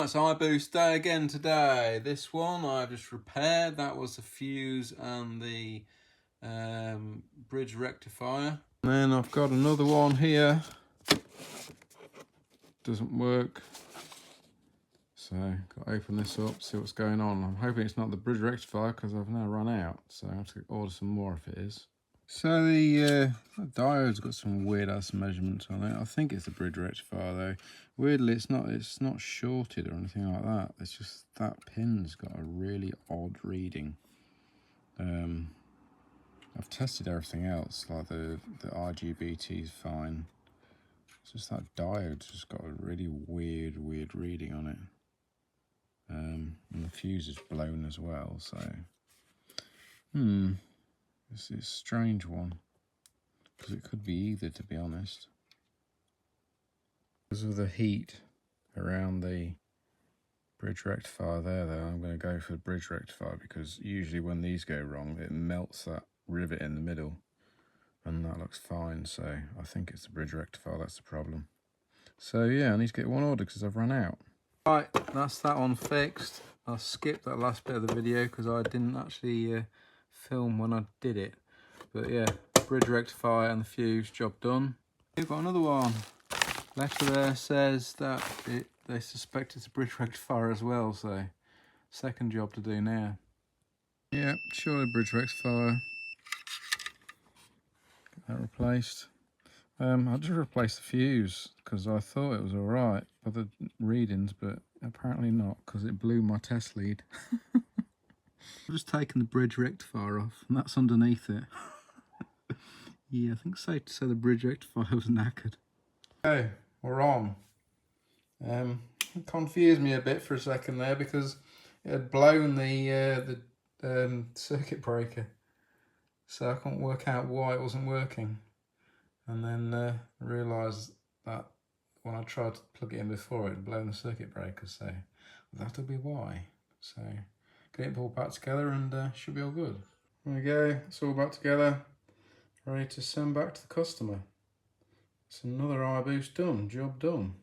It's Iboost day again today. This one I've just repaired. That was the fuse and the bridge rectifier. And then I've got another one here. Doesn't work. So got to open this up, see what's going on. I'm hoping it's not the bridge rectifier because I've now run out. So I have to order some more if it is. So the diode's got some weird ass measurements on it. I think it's the bridge rectifier though. Weirdly, it's not shorted or anything like that. It's just that pin's got a really odd reading. I've tested everything else, like the RGBT is fine. It's just that diode's just got a really weird reading on it. And the fuse is blown as well, so this is a strange one, because it could be either, to be honest. Because of the heat around the bridge rectifier there though, I'm going to go for the bridge rectifier, because usually when these go wrong it melts that rivet in the middle, and that looks fine, so I think it's the bridge rectifier that's the problem. So yeah, I need to get one ordered because I've run out. Right, that's that one fixed. I skipped that last bit of the video because I didn't actually film when I did it. But yeah, bridge rectifier and the fuse, job done. We've got another one. Letter there says that they suspect it's a bridge rectifier as well, so second job to do now. Yeah, surely bridge rectifier. Get that replaced. I just replaced the fuse because I thought it was alright for the readings, but apparently not, because it blew my test lead. I've just taken the bridge rectifier off, and that's underneath it. Yeah, I think it's safe to say the bridge rectifier was knackered. Okay, we're on. It confused me a bit for a second there because it had blown the circuit breaker, so I couldn't work out why it wasn't working. And then realised that when I tried to plug it in before, it had blown the circuit breaker, so that'll be why. So get it all back together and should be all good. There we go, it's all back together, ready to send back to the customer. It's another Iboost done, job done.